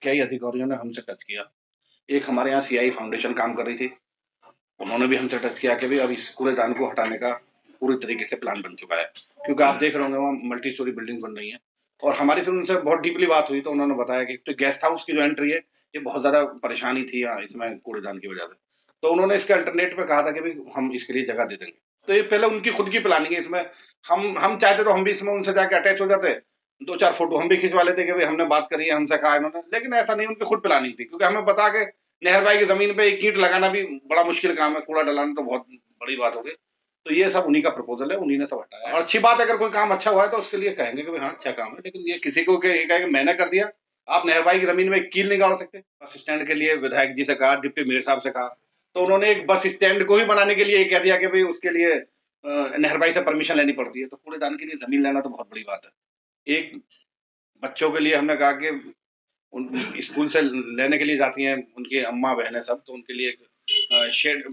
कई अधिकारियों ने हमसे टच किया। एक हमारे यहाँ सीआई फाउंडेशन काम कर रही थी, उन्होंने भी हमसे टच किया कि भई अब इस कूड़ेदान को हटाने का पूरी तरीके से प्लान बन चुका है। क्योंकि आप देख रहे होंगे वहाँ मल्टी स्टोरी बिल्डिंग बन रही है और हमारी फिर उनसे बहुत डीपली बात हुई तो उन्होंने बताया कि तो गेस्ट हाउस की जो एंट्री है, ये बहुत ज़्यादा परेशानी थी इसमें कूड़ेदान की वजह से। तो उन्होंने इसके अल्टरनेट पे कहा था कि भई हम इसके लिए जगह दे देंगे। तो ये पहले उनकी खुद की प्लानिंग है इसमें। हम चाहते तो हम भी इसमें उनसे जाके अटैच हो जाते, 2-4 फ़ोटो हम भी खिंचवा लेते कि भई हमने बात करी है, हमसे कहा है इन्होंने। लेकिन ऐसा नहीं, उनकी खुद प्लानिंग थी क्योंकि हमें पता है कि नहर की ज़मीन पे एक ईंट लगाना भी बड़ा मुश्किल काम है, कूड़ा डलाना तो बहुत बड़ी बात हो गई। तो ये सब उन्हीं का प्रपोज़ल है, उन्हीं ने सब हटाया और अच्छी बात है अगर कोई काम अच्छा हुआ है तो उसके लिए कहेंगे कि भाई हाँ, अच्छा काम है। लेकिन ये किसी को ये कहे कि मैंने कर दिया, आप नहरबाई की ज़मीन में एक कील नहीं गाड़ सकते। बस स्टैंड के लिए विधायक जी से कहा, डिप्टी मेयर साहब से कहा, तो उन्होंने एक बस स्टैंड को ही बनाने के लिए ये कह दिया कि भई उसके लिए नहरबाई से परमिशन लेनी पड़ती है। तो कूड़ेदान के लिए ज़मीन लेना तो बहुत बड़ी बात है। एक बच्चों के लिए हमने कहा कि उन स्कूल से लेने के लिए जाती हैं उनकी अम्मा-बहनें सब, तो उनके लिए एक शेड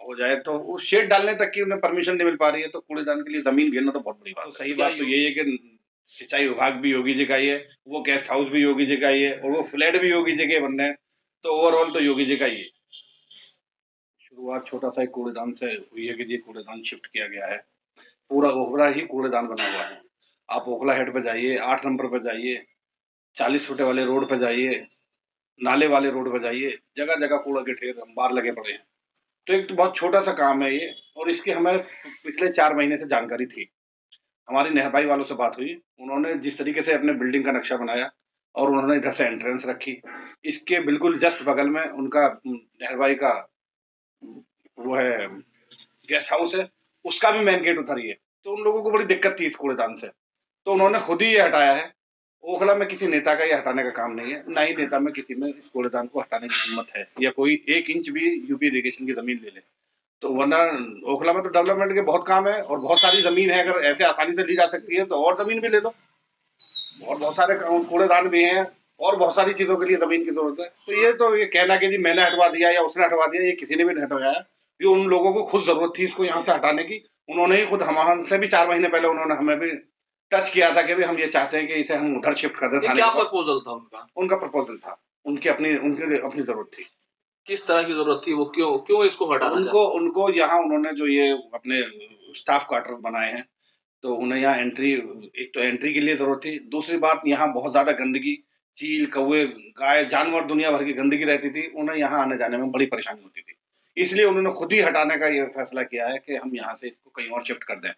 हो जाए, तो वो शेड डालने तक की उन्हें परमिशन नहीं मिल पा रही है, तो कूड़ेदान के लिए ज़मीन घेरना तो बहुत बड़ी बात है। सही बात तो यही है कि सिंचाई विभाग भी योगी जी का ही है, वो गेस्ट हाउस भी योगी जी का ही है और वो फ्लैट भी योगी जी के बन रहे हैं, तो ओवरऑल तो योगी जी का ही है। शुरुआत छोटा-सा एक कूड़ेदान से हुई है कि ये कूड़ेदान शिफ्ट किया गया है। पूरा ओखला ही कूड़ेदान बना हुआ है। आप ओखला हेड पे जाइए, 8 नंबर पे जाइए, 40 फुटे वाले रोड पे जाइए, नाले वाले रोड पे जाइए, जगह-जगह कूड़ा के ढेर अंबार लगे पड़े हैं। तो एक तो बहुत छोटा-सा काम है ये और इसकी हमें पिछले 4 महीने से जानकारी थी। हमारी नहरबाई वालों से बात हुई, उन्होंने जिस तरीके से अपने बिल्डिंग का नक्शा बनाया और उन्होंने इधर से एंट्रेंस रखी। इसके बिल्कुल जस्ट बगल में उनका नहरबाई का वो है गेस्ट हाउस है, उसका भी मेन गेट उधर ही है। तो उन लोगों को बड़ी दिक्कत थी इस कूड़ेदान से, तो उन्होंने खुद ही ये हटाया है। ओखला में किसी नेता का ये हटाने का काम नहीं है, ना ही नेता में किसी में इस कूड़ेदान को हटाने की हिम्मत है या कोई 1 इंच भी यूपी इरिगेशन की ज़मीन ले ले। तो वरना ओखला में तो डेवलपमेंट के बहुत काम है और बहुत सारी ज़मीन है, अगर ऐसे आसानी से ली जा सकती है तो और ज़मीन भी ले लो। और बहुत सारे कूड़ेदान भी हैं और बहुत सारी चीज़ों के लिए ज़मीन की ज़रूरत है। तो ये कहना कि जी मैंने हटवा दिया या उसने हटवा दिया, ये किसी ने भी नहीं हटवाया। ये उन लोगों को खुद ज़रूरत थी इसको यहाँ से हटाने की। उन्होंने ही खुद हमसे भी 4 महीने पहले उन्होंने हमें भी टच किया था कि भई हम ये चाहते हैं कि इसे हम उधर शिफ्ट कर दें ये थाने क्या के पास। प्रपोज़ल था उनका? उनका प्रपोज़ल था। उनकी ज़रूरत थी। किस तरह की ज़रूरत थी? वो क्यों क्यों इसको हटाना उनको चाहते थे? उनको यहाँ उन्होंने जो ये अपने स्टाफ क्वार्टर बनाए हैं, तो उन्हें यहाँ एंट्री, एक तो एंट्री के लिए ज़रूरत थी, दूसरी बात यहाँ बहुत ज़्यादा गंदगी, चील, कौवे, गाय, जानवर दुनिया भर की गंदगी रहती थी, उन्हें यहाँ आने-जाने में बड़ी परेशानी होती थी। इसलिए उन्होंने खुद ही हटाने का ये फैसला किया है कि हम यहाँ से इसको कहीं और शिफ्ट कर दें।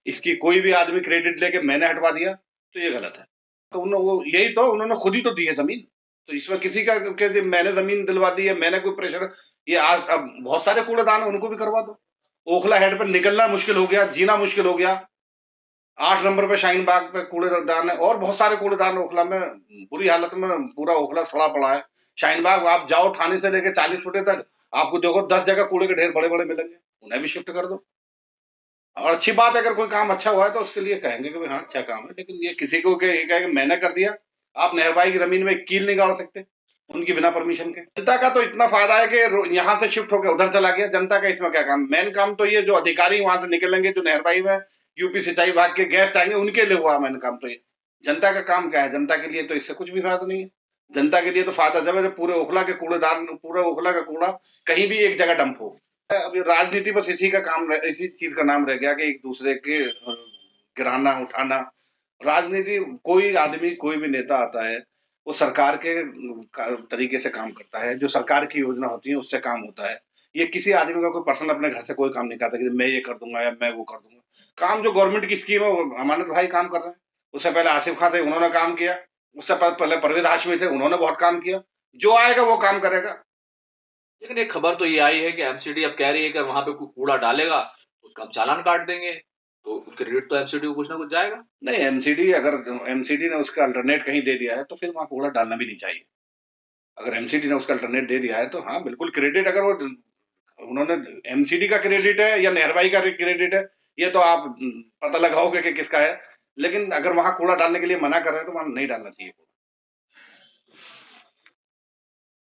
इसकी कोई भी आदमी क्रेडिट लेके मैंने हटवा दिया, तो ये गलत है। तो उन्होंने खुद ही तो दी है ज़मीन, तो इसमें किसी का कि मैंने ज़मीन दिलवा दी है, मैंने कोई प्रेशर, ये आज अब बहुत सारे कूड़ेदान हैं, उनको भी करवा दो। ओखला हेड पे निकलना मुश्किल हो गया, जीना मुश्किल हो गया। 8 नंबर पे शाहीन बाग पे कूड़ेदान है और बहुत सारे कूड़ेदान ओखला में बुरी हालत में, पूरा ओखला सड़ा पड़ा है। शाहीन बाग आप जाओ थाने से लेके 40 फुटे तक, आपको देखो 10 जगह कूड़े के ढेर बड़े-बड़े मिलेंगे। उन्हें भी शिफ्ट कर दो। और अच्छी बात है अगर कोई काम अच्छा हुआ है तो उसके लिए कहेंगे कि भाई हाँ, अच्छा काम है। लेकिन ये किसी को ये कहे कि मैंने कर दिया, आप नहरबाई की ज़मीन में एक कील नहीं गाड़ सकते, उनकी बिना परमिशन के। जनता का तो इतना फ़ायदा है कि यहाँ से शिफ्ट होके उधर चला गया, जनता का इसमें क्या काम? मेन काम तो ये जो अधिकारी वहाँ से निकलेंगे, जो नहरबाई में यूपी सिंचाई विभाग के गेस्ट आएँगे, उनके लिए हुआ मेन काम तो ये। जनता का काम क्या है? जनता के लिए तो इससे कुछ भी फ़ायदा नहीं है। जनता के लिए तो फ़ायदा जब है जब पूरे पूरे ओखला का कूड़ा कहीं भी एक जगह डंप हो। अभी राजनीति बस इसी चीज़ का नाम रह गया कि एक दूसरे के गिराना, उठाना। राजनीति, कोई आदमी, कोई भी नेता आता है, वो सरकार के तरीके से काम करता है, जो सरकार की योजना होती है उससे काम होता है। ये किसी आदमी का कोई पर्सनल अपने घर से कोई काम नहीं करता कि मैं ये कर दूँगा या मैं वो कर दूँगा। काम जो गवर्नमेंट की स्कीम है वो अमानत भाई काम कर रहे हैं। उससे पहले आसिफ खां थे, उन्होंने काम किया। उससे पहले परवेज़ हाशमी थे, उन्होंने बहुत काम किया। जो आएगा वो काम करेगा। लेकिन एक खबर तो ये आई है कि एमसीडी अब कह रही है कि वहाँ पे कोई कूड़ा डालेगा, तो उसका हम चालान काट देंगे। तो क्रेडिट तो एमसीडी को कुछ ना कुछ जाएगा। नहीं, एमसीडी ने उसका अल्टरनेट कहीं दे दिया है, तो फिर वहाँ कूड़ा डालना भी नहीं चाहिए। अगर एमसीडी ने उसका अल्टरनेट दे दिया है, तो हाँ, बिल्कुल क्रेडिट, अगर वो उन्होंने एमसीडी का क्रेडिट है या नहरबाई का क्रेडिट है, ये तो आप पता लगाओगे कि किसका है। लेकिन अगर वहाँ कूड़ा डालने के लिए मना कर रहे हैं, तो वहाँ नहीं डालना चाहिए।